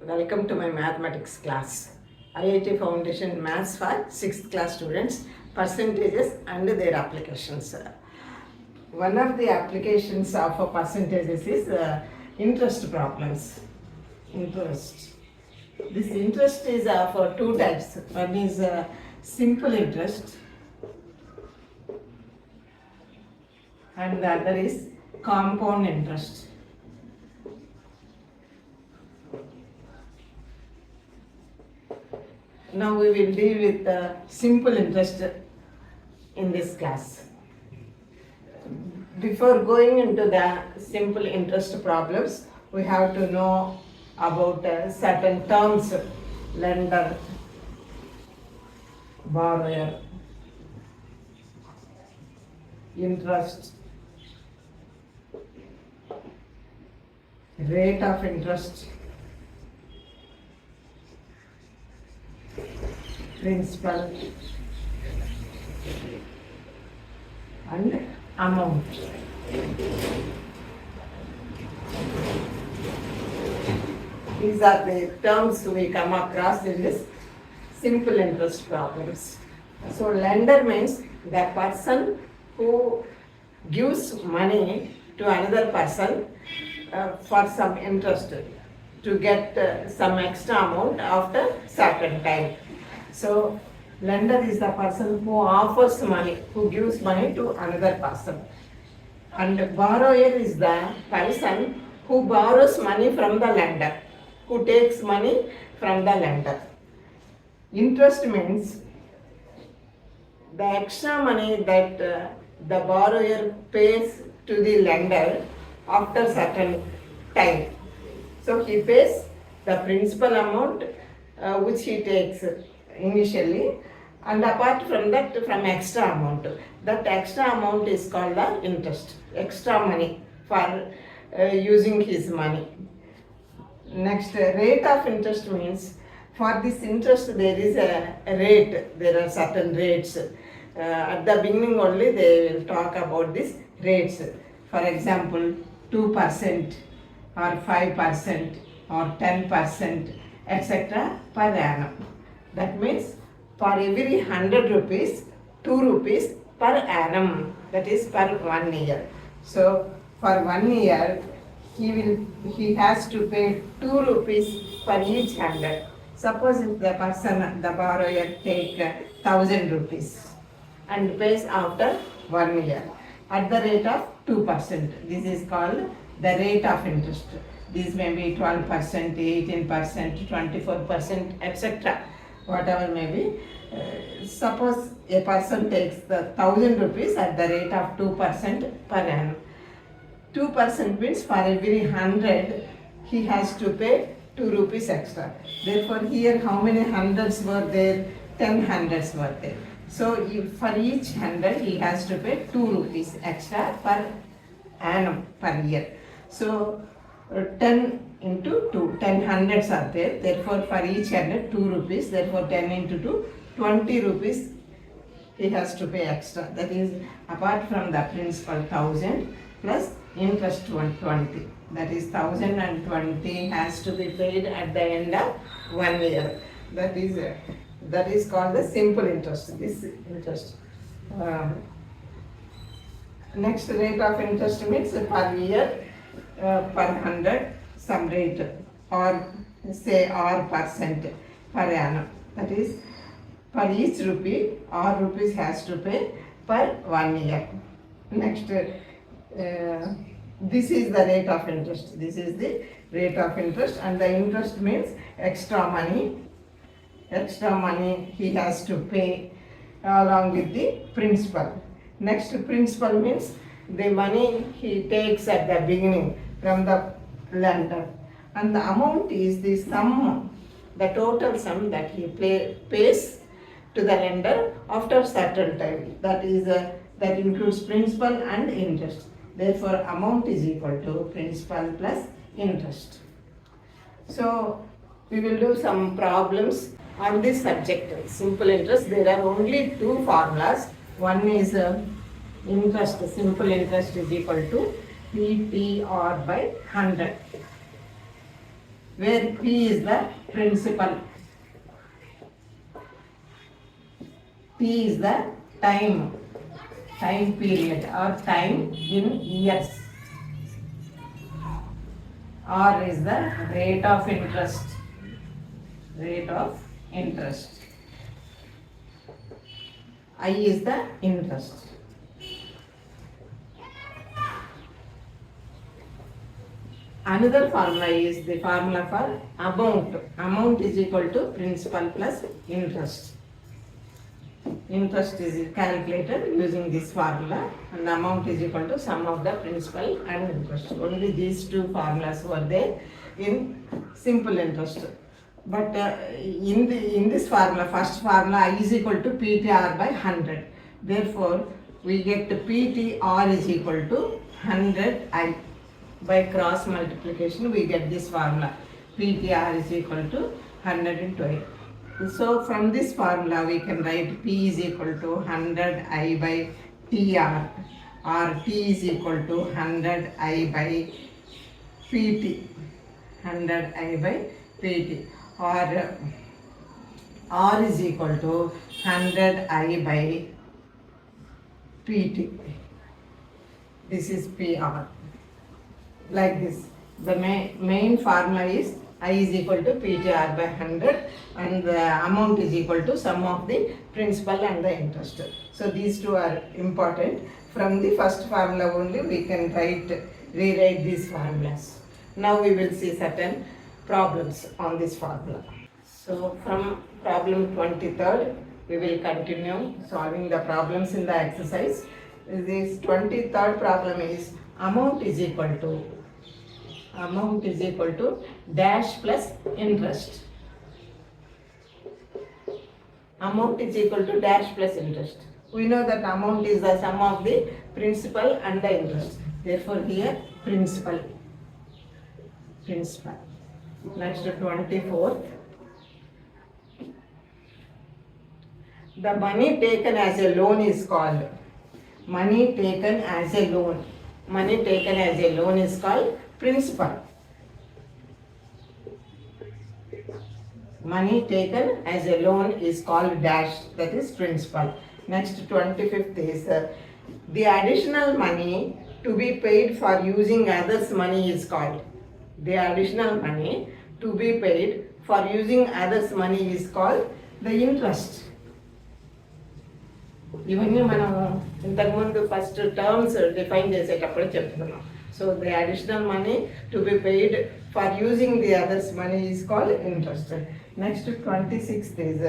Welcome to my mathematics class. IIT Foundation Maths for 6th class students, percentages and their applications. One of the applications of percentages is interest problems. Interest. This interest is for two types. One is simple interest and the other is compound interest. Now we will deal with simple interest in this class. Before going into the simple interest problems, we have to know about certain terms: lender, borrower, interest, rate of interest, principal and amount. These are the terms we come across in this simple interest problems. So lender means the person who gives money to another person for some interest to get some extra amount after certain time. So lender is the person who offers money, who gives money to another person. And borrower is the person who borrows money from the lender, who takes money from the lender. Interest means the extra money that the borrower pays to the lender after certain time. So he pays the principal amount which he takes initially, and apart from that, from extra amount. That extra amount is called the interest, extra money for using his money. Next, rate of interest means for this interest there is a rate, there are certain rates. At the beginning only they will talk about these rates. For example, 2% or 5% or 10%, etc. per annum. That means for every 100 rupees, 2 rupees per annum, that is per 1 year. So for 1 year, he has to pay 2 rupees for each 100. Suppose if the person, the borrower take 1000 rupees and pays after 1 year at the rate of 2%. This is called the rate of interest. This may be 12%, 18%, 24%, etc. Whatever may be. Suppose a person takes the 1000 rupees at the rate of 2% per annum. 2% means for every 100 he has to pay 2 rupees extra. Therefore here how many hundreds were there? 10 hundreds were there. So for each 100 he has to pay 2 rupees extra per annum per year. So 10 into 2, 10 hundreds are there. Therefore for each 100 2 rupees. Therefore 10 into 2, 20 rupees he has to pay extra. That is apart from the principal 1000 plus interest 120. That is 1020 has to be paid at the end of 1 year. That is called the simple interest. This interest. Next, rate of interest means per year, per 100 some rate, or say or percent per annum. That is for each rupee or rupees has to pay per 1 year. Next, this is the rate of interest. This is the rate of interest, and the interest means extra money. Extra money he has to pay along with the principal. Next, principal means the money he takes at the beginning from the lender, and the amount is the sum, the total sum that he pays to the lender after certain time. That includes principal and interest. Therefore amount is equal to principal plus interest. So we will do some problems on this subject, simple interest. There are only two formulas. One is interest, simple interest is equal to PTR by 100. where P is the principal. T is the time period or time in years. R is the rate of interest. I is the interest. Another formula is the formula for amount. Amount is equal to principal plus interest. Interest is calculated using this formula, and the amount is equal to sum of the principal and interest. Only these two formulas were there in simple interest. But in this formula, first formula, I is equal to PTR by 100. Therefore, we get PTR is equal to 100I. By cross multiplication, we get this formula. PTR is equal to 100 into I. So from this formula, we can write P is equal to 100I by TR, or T is equal to 100I by PT. 100I by PT, or R is equal to 100I by PT. This is PR. Like this. The main formula is I is equal to PTR by 100, and the amount is equal to sum of the principal and the interest. So these two are important. From the first formula only we can rewrite these formulas. Now we will see certain problems on this formula. So from problem 23rd, we will continue solving the problems in the exercise. This 23rd problem is amount is equal to dash plus interest. Amount is equal to dash plus interest. We know that amount is the sum of the principal and the interest. Therefore here principal. Next 24th. The money taken as a loan is called. Money taken as a loan is called principal. Money taken as a loan is called dash, that is principal. Next 25th is the additional money to be paid for using others' money is called. The additional money to be paid for using others' money is called the interest. ఇవన్నీ మనం ఇంతకుముందు first terms define చేసేటప్పుడు చెప్తున్నాం. So the additional money to be paid for using the others money is called interest. Next 26th is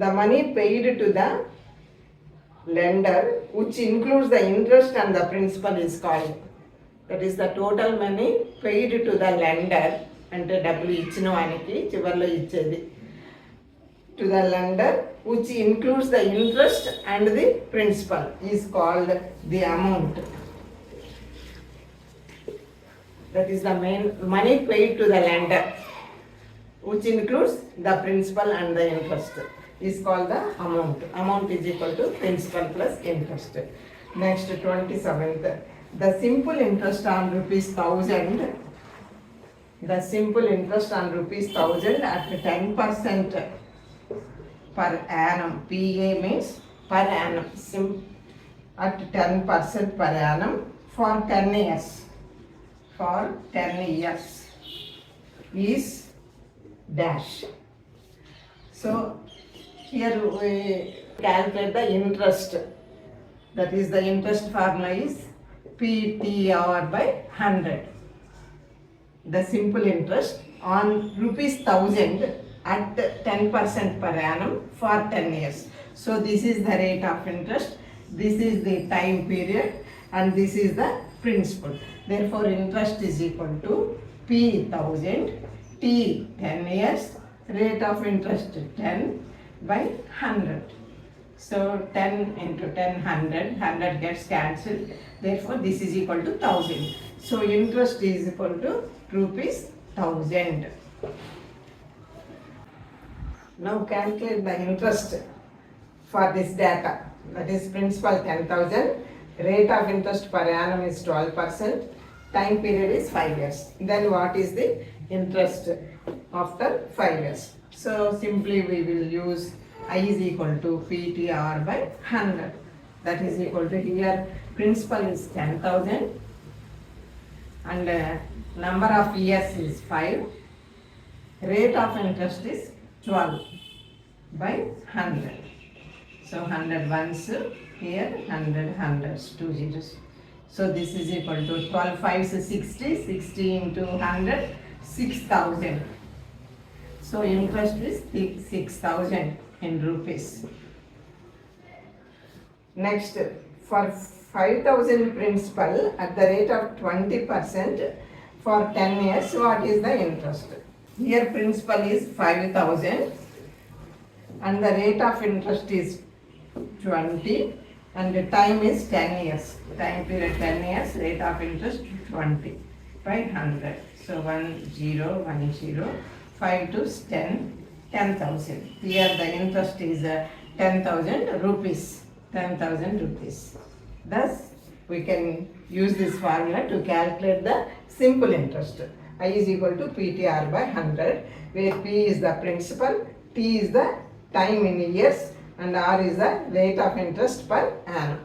the money paid to the lender which includes the interest and the principal is called. That is the total money paid to the lender, అంటే డబ్బులు ఇచ్చిన వానికి చివరిలో ఇచ్చేది, to the lender which includes the interest and the principal is called the amount. That is the main money paid to the lender which includes the principal and the interest is called the amount. Amount is equal to principal plus interest. Next 27th, the simple interest on ₹1,000. The simple interest on ₹1,000 at 10% per annum. PA means per annum. At 10% per annum for 10 years. For 10 years is dash. So here we calculate the interest. That is the interest formula is PTR by 100. The simple interest on ₹1,000 at 10% per annum for 10 years. So this is the rate of interest, this is the time period, and this is the principal. Therefore interest is equal to P1000, T 10 years, rate of interest 10 by 100. So 10 into 10, 100 gets cancelled. Therefore this is equal to 1000. So interest is equal to ₹1000. Now calculate the interest for this data. That is principal 10,000, rate of interest per annum is 12%, time period is 5 years. Then what is the interest after 5 years? So simply we will use I is equal to PTR by 100. That is equal to, here principal is 10,000 and number of years is 5. Rate of interest is 12 by 100. So 100 ones here, 100 hundreds, 2 zeros. So this is equal to 12 fives is 60, 60 into 100, 6,000. So interest is 6,000 in rupees. Next, for 5,000 principal at the rate of 20% for 10 years, what is the interest? Here principal is 5,000 and the rate of interest is 20 and the time is 10 years. Time period 10 years, rate of interest 20 by 100. So 1 0 1 0, 5 to 10, 10,000. Here the interest is 10,000 rupees. 10,000 rupees. Thus, we can use this formula to calculate the simple interest. I is equal to PTR by 100, where P is the principal, T is the time in years, and R is the rate of interest per annum.